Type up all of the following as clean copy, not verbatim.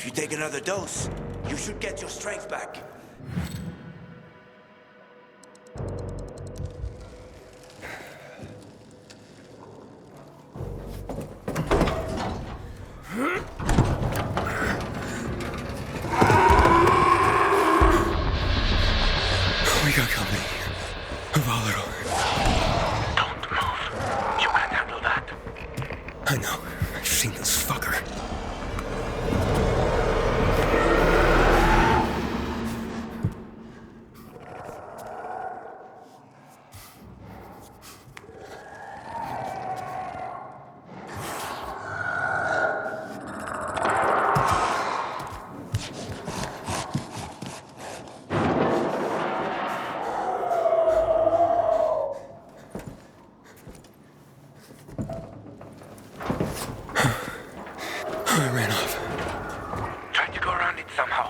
If you take another dose, you should get your strength back. We got company. Volatile. Don't move. You can't handle that. I know. I've seen this fucker. I ran off. Try to go around it somehow.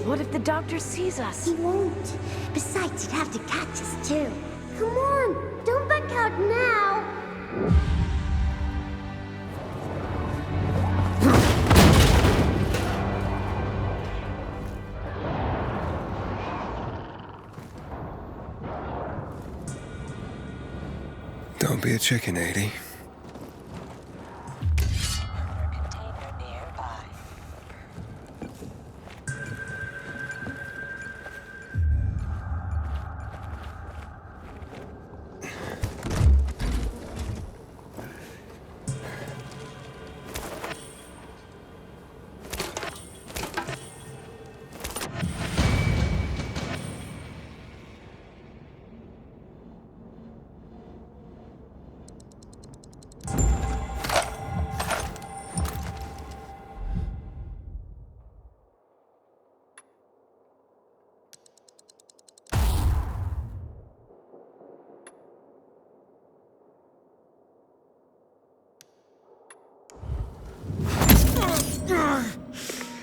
What if the doctor sees us? He won't. Besides, he'd have to catch us, too. Come on, don't back out now. Don't be a chicken, 80. Container nearby.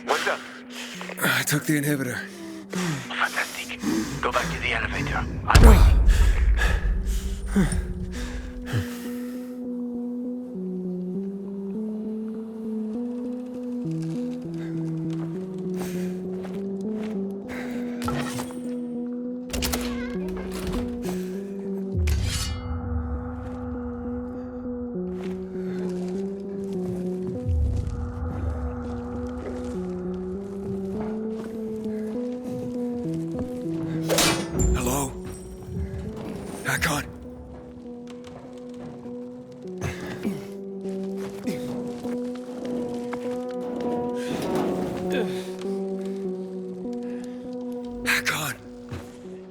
What's up? I took the inhibitor. Fantastic. Go back to the elevator. I'm waiting. Hello? Back on. Back on.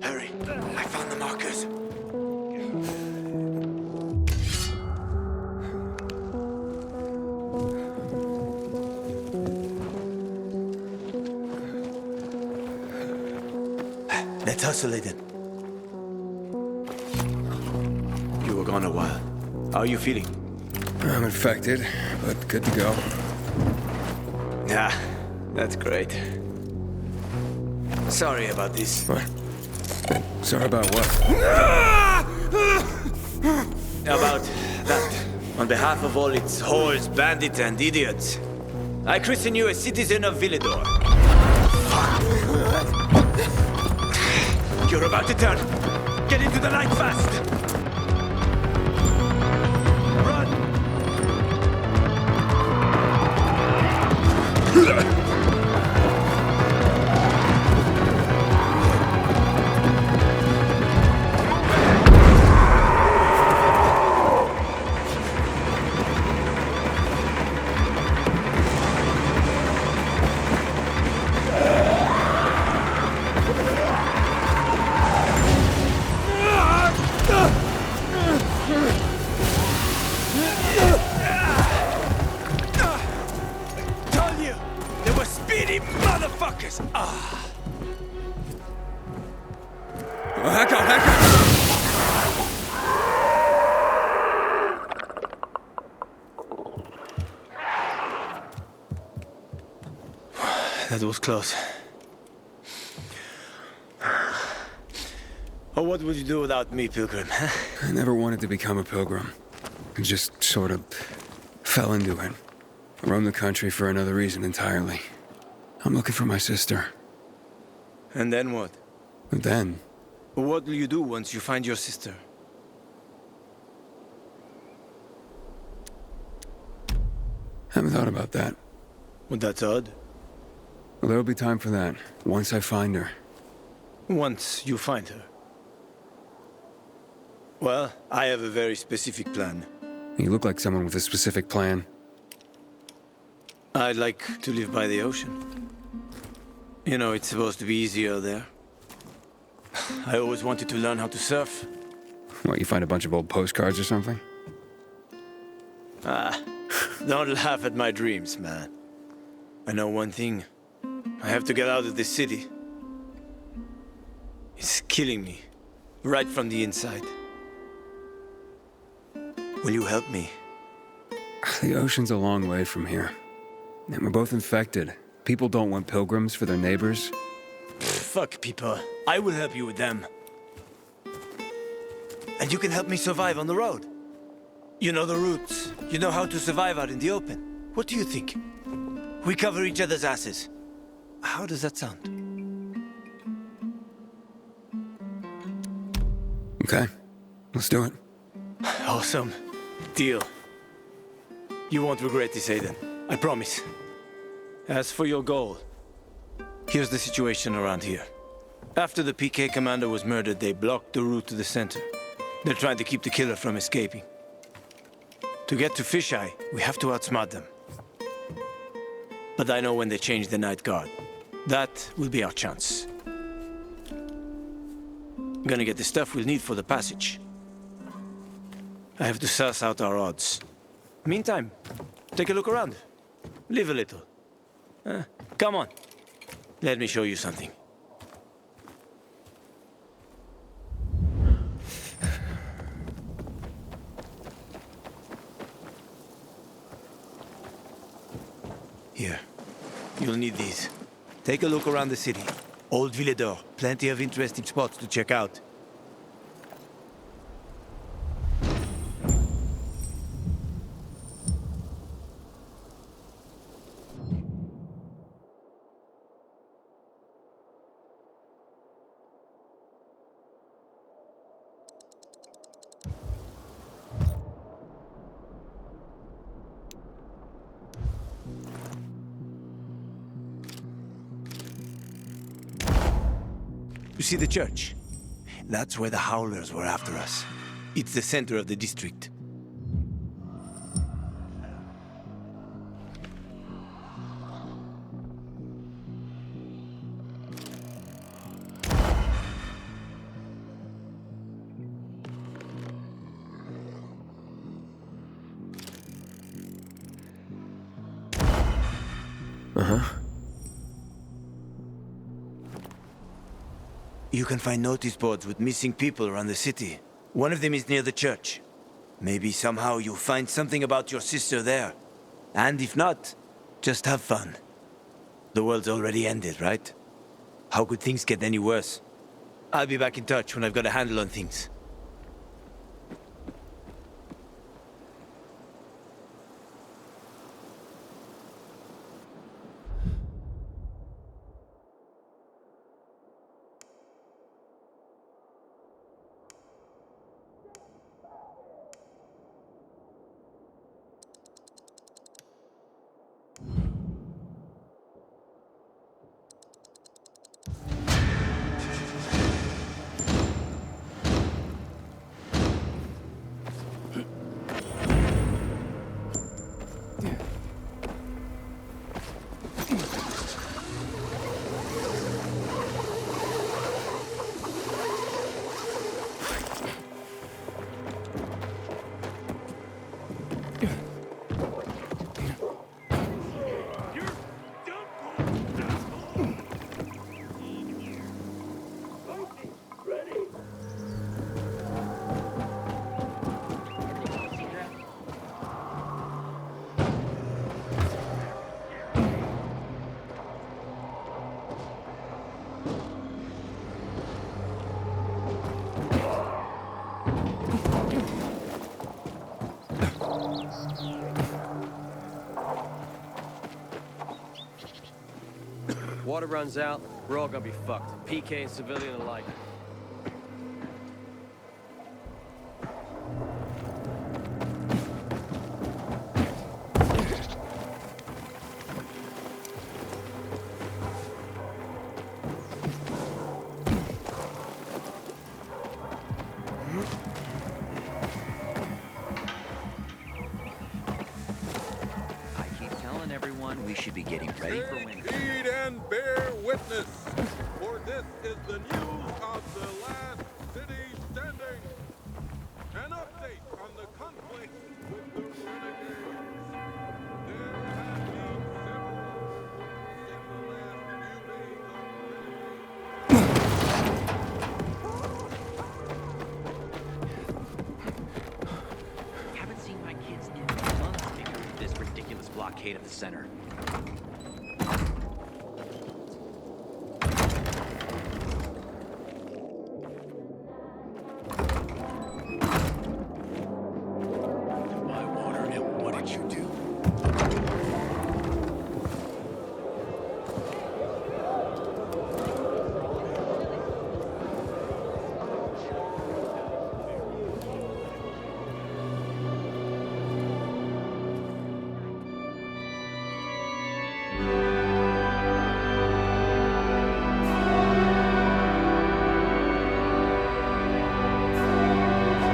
Hurry. I found the markers. Let's hustle it in. You were gone a while. How are you feeling? I'm infected, but good to go. Yeah, that's great. Sorry about this. What? Sorry about what? About that. On behalf of all its whores, bandits, and idiots, I christen you a citizen of Villador. You're about to turn. Get into the light fast. Run. Told you, they were speedy motherfuckers. Back on, back on. That was close. Oh, what would you do without me, Pilgrim? I never wanted to become a pilgrim. I just sort of fell into it. I roamed the country for another reason entirely. I'm looking for my sister. And then what? And then, What will you do once you find your sister? haven't thought about that. Well, that's odd. Well, there'll be time for that, once I find her. Once you find her. Well, I have a very specific plan. You look like someone with a specific plan. I'd like to live by the ocean. You know, it's supposed to be easier there. I always wanted to learn how to surf. What, you find a bunch of old postcards or something? Don't laugh at my dreams, man. I know one thing. I have to get out of this city. It's killing me, right from the inside. Will you help me? The ocean's a long way from here. And we're both infected. People don't want pilgrims for their neighbors. fuck people. I will help you with them. And you can help me survive on the road. You know the routes. You know how to survive out in the open. What do you think? We cover each other's asses. How does that sound? Okay, let's do it. Awesome. Deal. You won't regret this, Aiden. I promise. As for your goal, here's the situation around here. After the PK commander was murdered, they blocked the route to the center. They're trying to keep the killer from escaping. To get to Fisheye, we have to outsmart them. But I know when they change the night guard. That will be our chance. I'm gonna get the stuff we'll need for the passage. I have to suss out our odds. Meantime, take a look around. Live a little. Come on. Let me show you something. Here. You'll need these. Take a look around the city. Old Villedor. Plenty of interesting spots to check out. You see the church? That's where the Howlers were after us. It's the center of the district. You can find notice boards with missing people around the city. One of them is near the church. Maybe somehow you'll find something about your sister there. And if not, just have fun. The world's already ended, right? How could things get any worse? I'll be back in touch when I've got a handle on things. Water runs out, we're all gonna be fucked. PK and civilian alike. I keep telling everyone we should be getting ready for winter. Heed and bear witness, for this is the news of the last city standing. An update on the conflict with the renegades. There have been several reports in the last few days of Haven't seen my kids in months because of this ridiculous blockade of the center.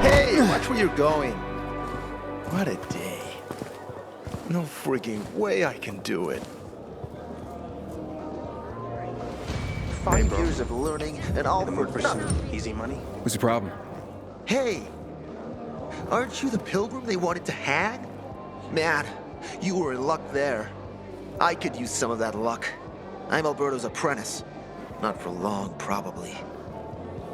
Hey, watch where you're going. What a day. No freaking way I can do it. 5 years of learning and all for nothing. Easy money? What's the problem? Hey, aren't you the pilgrim they wanted to hang? Man, you were in luck there. I could use some of that luck. I'm Alberto's apprentice. Not for long, probably.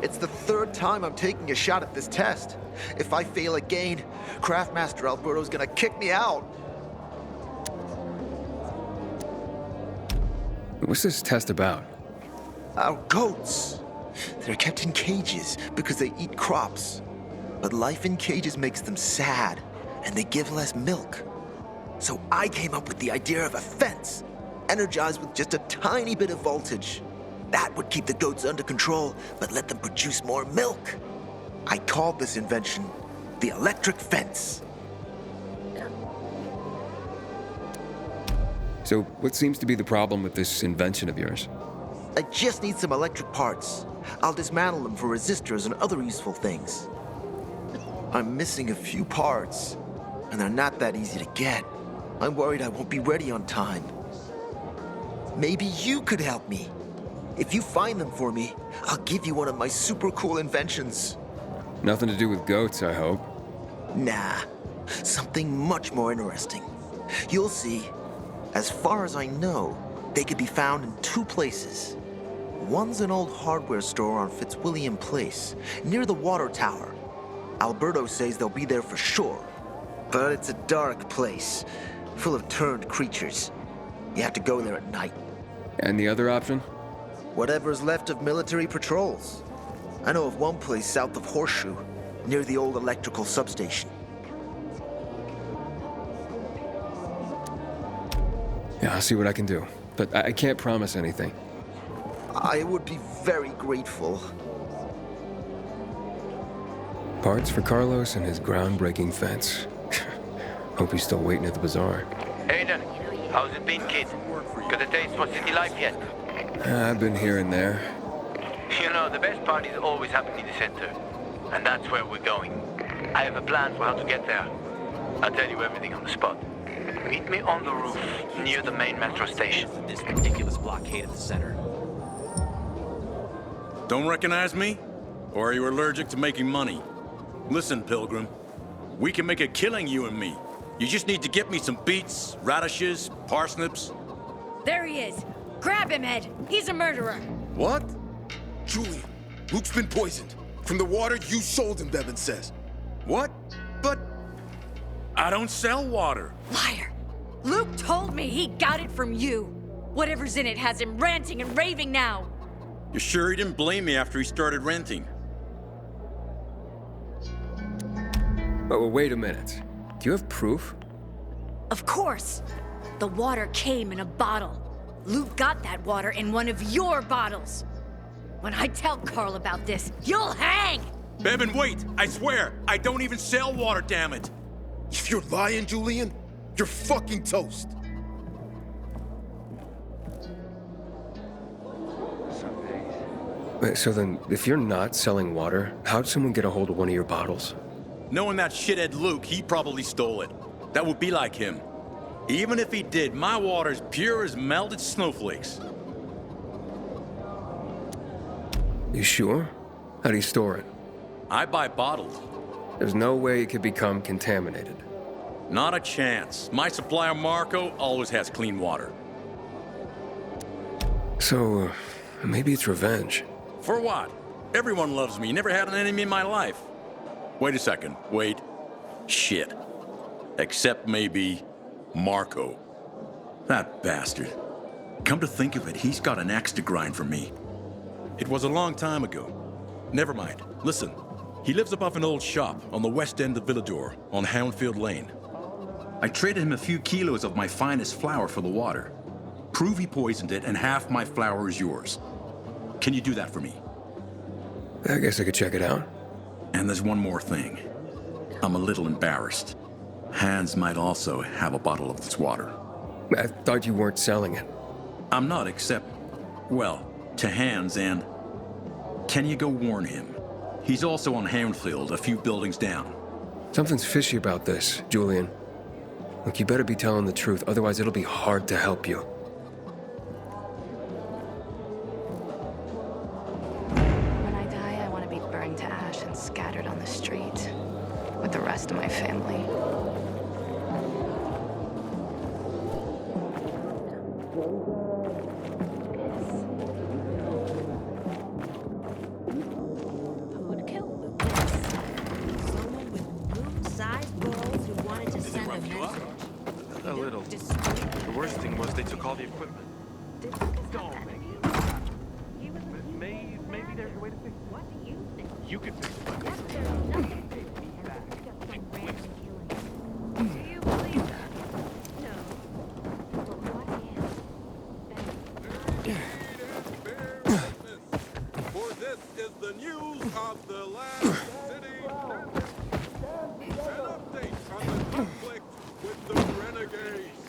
It's the 3rd time I'm taking a shot at this test. If I fail again, Craftmaster Alberto's gonna kick me out. What's this test about? Our goats. They're kept in cages because they eat crops. But life in cages makes them sad, and they give less milk. So I came up with the idea of a fence, energized with just a tiny bit of voltage. That would keep the goats under control, but let them produce more milk. I called this invention the electric fence. So, what seems to be the problem with this invention of yours? I just need some electric parts. I'll dismantle them for resistors and other useful things. I'm missing a few parts, and they're not that easy to get. I'm worried I won't be ready on time. Maybe you could help me. If you find them for me, I'll give you one of my super cool inventions. Nothing to do with goats, I hope. Nah, something much more interesting. You'll see. As far as I know, they could be found in 2 places. One's an old hardware store on Fitzwilliam Place, near the water tower. Alberto says they'll be there for sure. But it's a dark place, full of turned creatures. You have to go there at night. And the other option? Whatever's left of military patrols. I know of one place south of Horseshoe, near the old electrical substation. Yeah, I'll see what I can do. But I can't promise anything. I would be very grateful. Parts for Carlos and his groundbreaking fence. Hope he's still waiting at the bazaar. Aiden, how's it been, kid? Got a taste for city life yet? I've been here and there. You know, the best part is always happening in the center. And that's where we're going. I have a plan for how to get there. I'll tell you everything on the spot. Meet me on the roof, near the main metro station. This ridiculous blockade at the center. Don't recognize me? Or are you allergic to making money? Listen, Pilgrim. We can make a killing, you and me. You just need to get me some beets, radishes, parsnips. There he is. Grab him, Ed. He's a murderer. What? Julian, Luke's been poisoned. From the water you sold him, Bevan says. What? But I don't sell water. Liar. Luke told me he got it from you. Whatever's in it has him ranting and raving now. You sure he didn't blame me after he started renting? Oh, wait a minute. Do you have proof? Of course. The water came in a bottle. Luke got that water in one of your bottles. When I tell Carl about this, you'll hang! Bevan, wait! I swear, I don't even sell water, damn it! If you're lying, Julian, you're fucking toast. Wait, so then, if you're not selling water, how'd someone get a hold of one of your bottles? Knowing that shithead Luke, he probably stole it. That would be like him. Even if he did, my water's pure as melted snowflakes. You sure? How do you store it? I buy bottled. There's no way it could become contaminated. Not a chance. My supplier, Marco, always has clean water. So, maybe it's revenge. For what? Everyone loves me. Never had an enemy in my life. Wait a second. Wait. Shit. Except maybe Marco. That bastard. Come to think of it, he's got an axe to grind for me. It was a long time ago. Never mind. Listen. He lives above an old shop on the west end of Villador, on Houndfield Lane. I traded him a few kilos of my finest flour for the water. Prove he poisoned it, and half my flour is yours. Can you do that for me? I guess I could check it out. And there's one more thing. I'm a little embarrassed. Hans might also have a bottle of this water. I thought you weren't selling it. I'm not, except, well, to Hans and... Can you go warn him? He's also on Hamfield, a few buildings down. Something's fishy about this, Julian. Look, you better be telling the truth, otherwise it'll be hard to help you. When I die, I want to be burned to ash and scattered on the street with the rest of my family. Who'd kill Lucas? Someone with moon-sized balls who wanted to send a message. A little. The worst thing was they took all the equipment. Maybe there's a way to fix it. What do you think? You could fix it. Do you believe that? No. For this is the news of the last city standing. An update on the conflict with the renegades.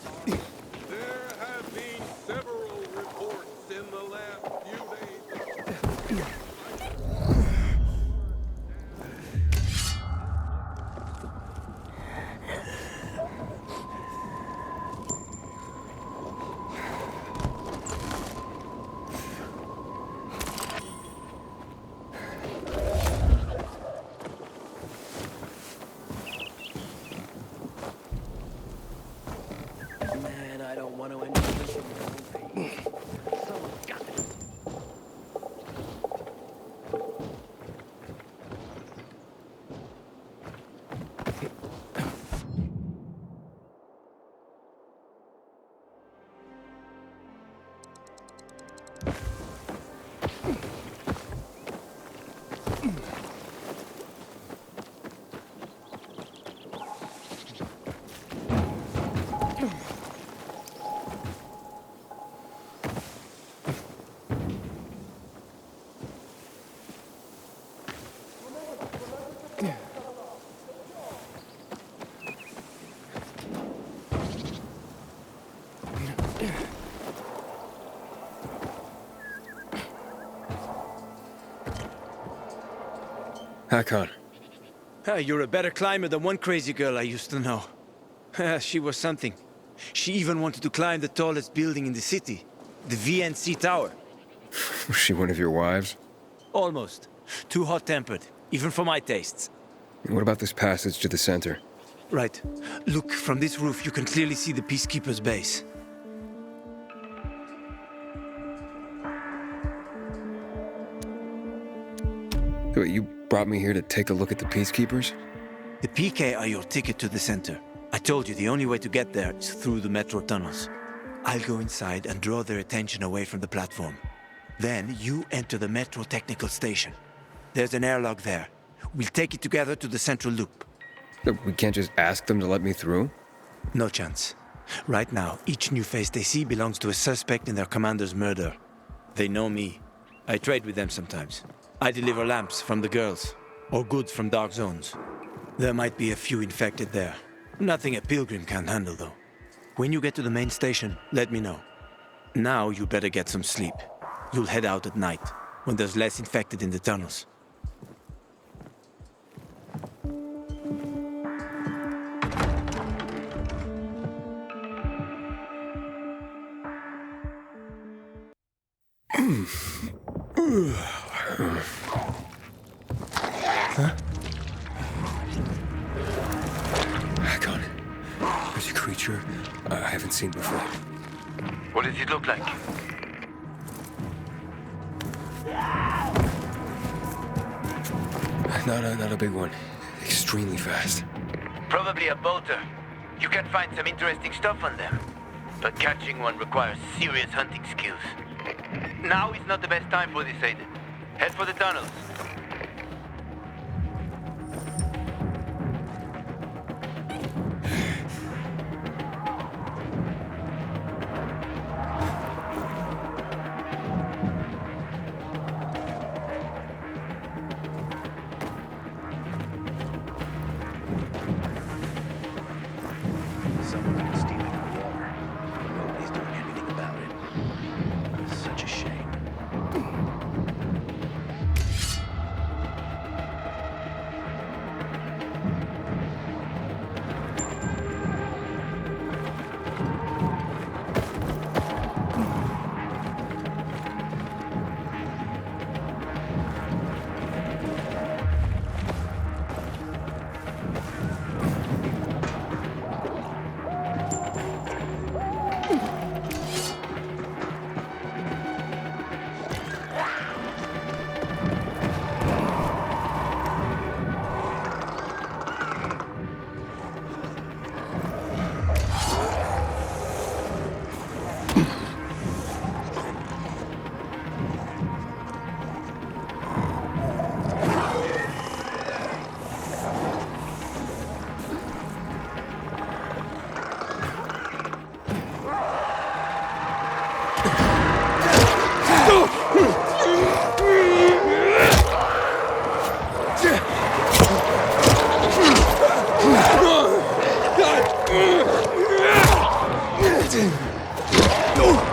There have been several reports in the last few days. Man, I don't want to end this in a movie. Someone's got to. Hakon. You're a better climber than one crazy girl I used to know. She was something. She even wanted to climb the tallest building in the city, the VNC Tower. Was she one of your wives? Almost. Too hot-tempered, even for my tastes. And what about this passage to the center? Right. Look, from this roof you can clearly see the Peacekeeper's base. Wait, you brought me here to take a look at the Peacekeepers? The PK are your ticket to the center. I told you the only way to get there is through the metro tunnels. I'll go inside and draw their attention away from the platform. Then you enter the metro technical station. There's an airlock there. We'll take it together to the central loop. We can't just ask them to let me through? No chance. Right now, each new face they see belongs to a suspect in their commander's murder. They know me. I trade with them sometimes. I deliver lamps from the girls, or goods from dark zones. There might be a few infected there. Nothing a pilgrim can't handle, though. When you get to the main station, let me know. Now you better get some sleep. You'll head out at night, when there's less infected in the tunnels. Huh? Hakon, there's a creature I haven't seen before. What does it look like? Not a big one. Extremely fast. Probably a bolter. You can find some interesting stuff on them. But catching one requires serious hunting skills. Now is not the best time for this, Aiden. Head for the tunnels. Someone's been stealing our water. No!